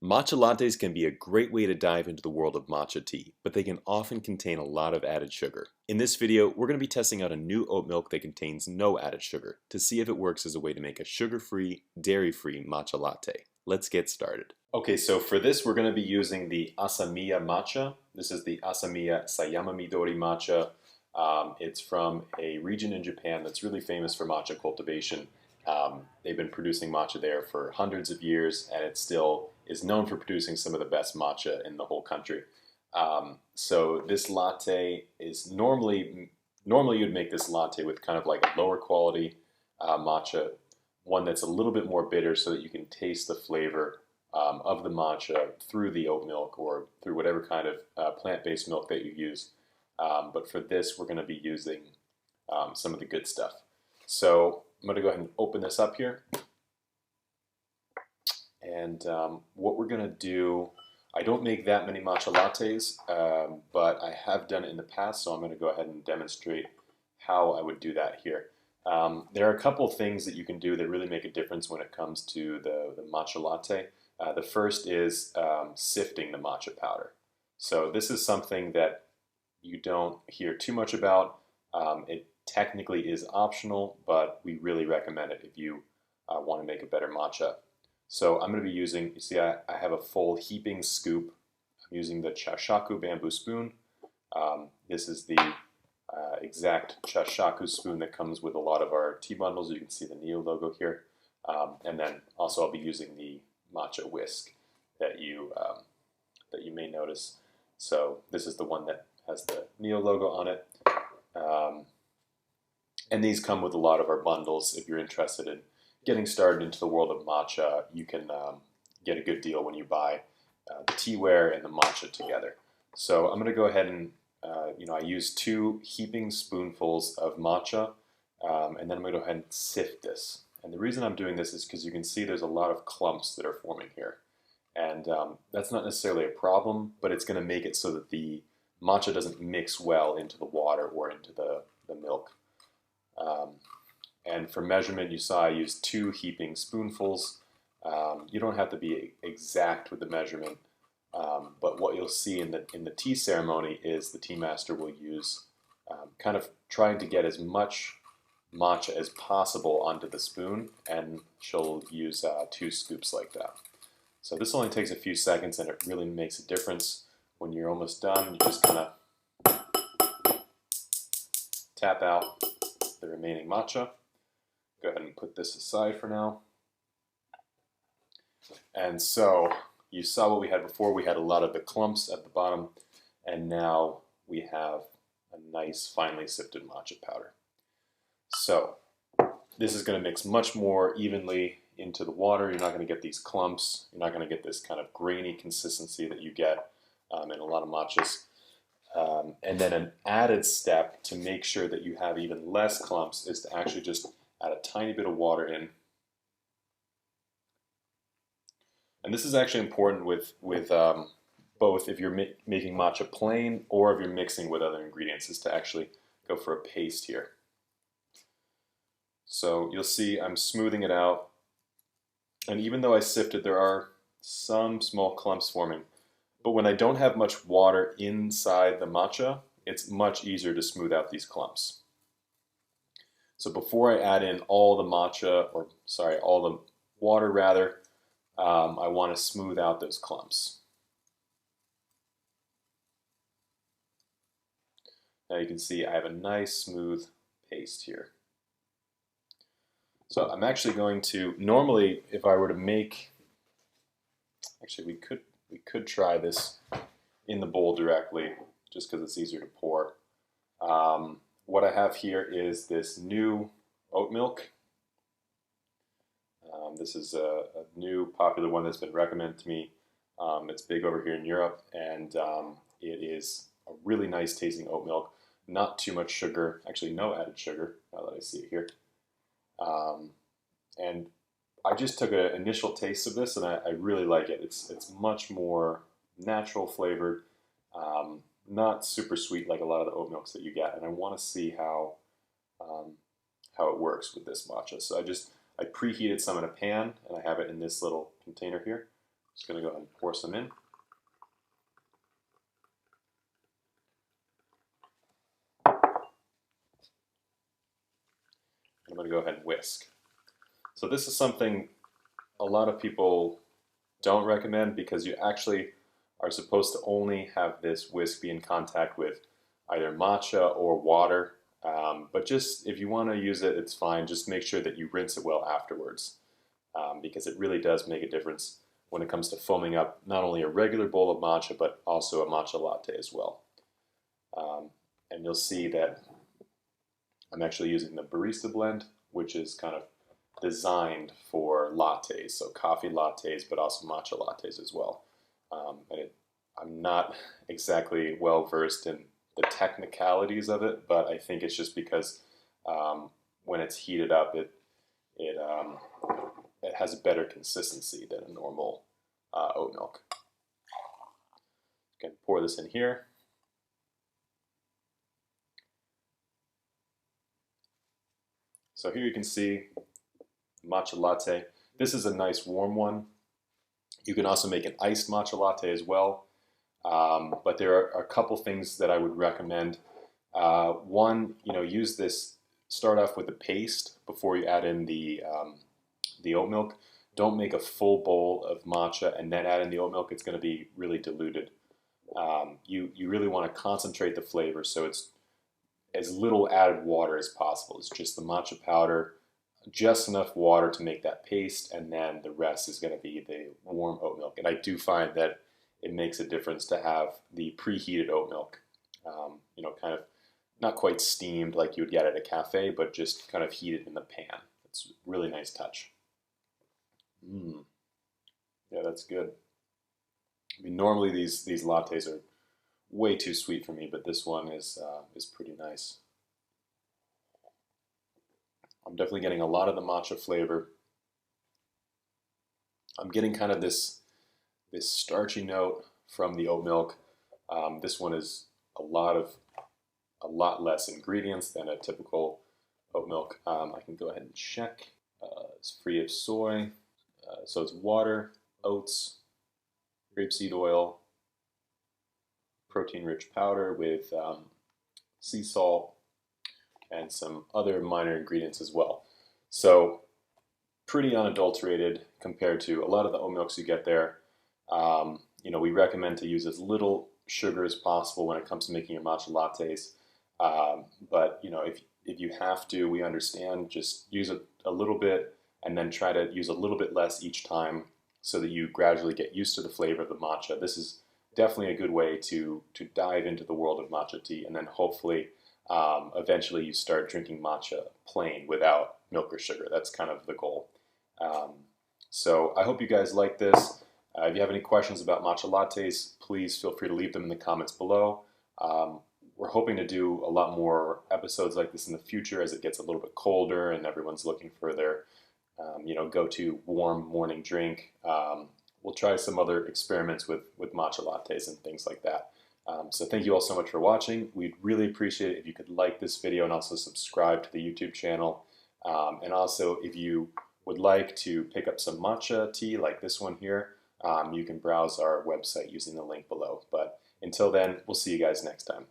Matcha lattes can be a great way to dive into the world of matcha tea, but they can often contain a lot of added sugar. In this video, we're going to be testing out a new oat milk that contains no added sugar to see if it works as a way to make a sugar-free, dairy-free matcha latte. Let's get started. Okay, so for this we're going to be using the Asamiya matcha. This is the Asamiya Sayama Midori matcha. It's from a region in Japan that's really famous for matcha cultivation. They've been producing matcha there for hundreds of years, and it still is known for producing some of the best matcha in the whole country. So this latte is normally you'd make this latte with kind of like a lower quality matcha, one that's a little bit more bitter, so that you can taste the flavor of the matcha through the oat milk or through whatever kind of plant-based milk that you use. But for this, we're going to be using some of the good stuff. So I'm going to go ahead and open this up here. And what we're going to do, I don't make that many matcha lattes, but I have done it in the past, so I'm going to go ahead and demonstrate how I would do that here. There are a couple things that you can do that really make a difference when it comes to the matcha latte. The first is sifting the matcha powder. So this is something that you don't hear too much about. It technically is optional, but we really recommend it if you want to make a better matcha. So I'm going to be using, you see I have a full heaping scoop. I'm using the chashaku bamboo spoon. This is the exact chashaku spoon that comes with a lot of our tea bundles. You can see the Neo logo here. And then also I'll be using the matcha whisk that you may notice. So this is the one that has the Neo logo on it. And these come with a lot of our bundles. If you're interested in getting started into the world of matcha, you can get a good deal when you buy the teaware and the matcha together. So I'm going to go ahead and, I use 2 heaping spoonfuls of matcha, and then I'm going to go ahead and sift this. And the reason I'm doing this is because you can see there's a lot of clumps that are forming here. And that's not necessarily a problem, but it's going to make it so that the matcha doesn't mix well into the water or into the milk. And for measurement, you saw I used 2 heaping spoonfuls. You don't have to be exact with the measurement, but what you'll see in the tea ceremony is the tea master will use kind of trying to get as much matcha as possible onto the spoon, and she'll use 2 scoops like that. So this only takes a few seconds, and it really makes a difference. When you're almost done, you just kind of tap out the remaining matcha. Go ahead and put this aside for now. And so you saw what we had before. We had a lot of the clumps at the bottom, and now we have a nice finely sifted matcha powder. So this is going to mix much more evenly into the water. You're not going to get these clumps. You're not going to get this kind of grainy consistency that you get in a lot of matchas. And then an added step to make sure that you have even less clumps is to actually just add a tiny bit of water in. And this is actually important with both if you're making matcha plain or if you're mixing with other ingredients, is to actually go for a paste here. So you'll see I'm smoothing it out. And even though I sifted, there are some small clumps forming. But when I don't have much water inside the matcha, it's much easier to smooth out these clumps. So before I add in all the matcha, or sorry, all the water rather, I want to smooth out those clumps. Now you can see I have a nice smooth paste here. So I'm actually going to, normally if I were to make, actually we could try this in the bowl directly just because it's easier to pour. What I have here is this new oat milk. This is a new popular one that's been recommended to me. It's big over here in Europe, and it is a really nice tasting oat milk. Not too much sugar, actually no added sugar, now that I see it here. And I just took an initial taste of this, and I really like it. It's much more natural flavored, not super sweet like a lot of the oat milks that you get. And I want to see how it works with this matcha. So I preheated some in a pan, and I have it in this little container here. Just going to go ahead and pour some in. I'm going to go ahead and whisk. So this is something a lot of people don't recommend because you actually are supposed to only have this whisk be in contact with either matcha or water. But just if you want to use it, it's fine. Just make sure that you rinse it well afterwards because it really does make a difference when it comes to foaming up not only a regular bowl of matcha, but also a matcha latte as well. And you'll see that I'm actually using the barista blend, which is kind of designed for lattes, so coffee lattes, but also matcha lattes as well. I'm not exactly well versed in the technicalities of it, but I think it's just because when it's heated up, it has a better consistency than a normal oat milk. You can pour this in here. So here you can see matcha latte. This is a nice warm one. You can also make an iced matcha latte as well. But there are a couple things that I would recommend. One, use this. Start off with the paste before you add in the oat milk. Don't make a full bowl of matcha and then add in the oat milk. It's going to be really diluted. You really want to concentrate the flavor so it's as little added water as possible. It's just the matcha powder, just enough water to make that paste, and then the rest is going to be the warm oat milk. And I do find that it makes a difference to have the preheated oat milk, kind of not quite steamed like you would get at a cafe, but just kind of heated in the pan. It's a really nice touch. Yeah, that's good. I mean, normally these lattes are way too sweet for me, but this one is pretty nice. I'm definitely getting a lot of the matcha flavor. I'm getting kind of this starchy note from the oat milk. This one is a lot less ingredients than a typical oat milk. I can go ahead and check. It's free of soy, so it's water, oats, grapeseed oil, protein-rich powder with sea salt, and some other minor ingredients as well. So pretty unadulterated compared to a lot of the oat milks you get there. We recommend to use as little sugar as possible when it comes to making your matcha lattes. But if you have to, we understand. Just use a little bit and then try to use a little bit less each time so that you gradually get used to the flavor of the matcha. This is definitely a good way to dive into the world of matcha tea, and then hopefully eventually you start drinking matcha plain without milk or sugar. That's kind of the goal. So I hope you guys like this. If you have any questions about matcha lattes, please feel free to leave them in the comments below. We're hoping to do a lot more episodes like this in the future as it gets a little bit colder and everyone's looking for their go-to warm morning drink. We'll try some other experiments with matcha lattes and things like that. So thank you all so much for watching. We'd really appreciate it if you could like this video and also subscribe to the YouTube channel. And also, if you would like to pick up some matcha tea like this one here, you can browse our website using the link below. But until then, we'll see you guys next time.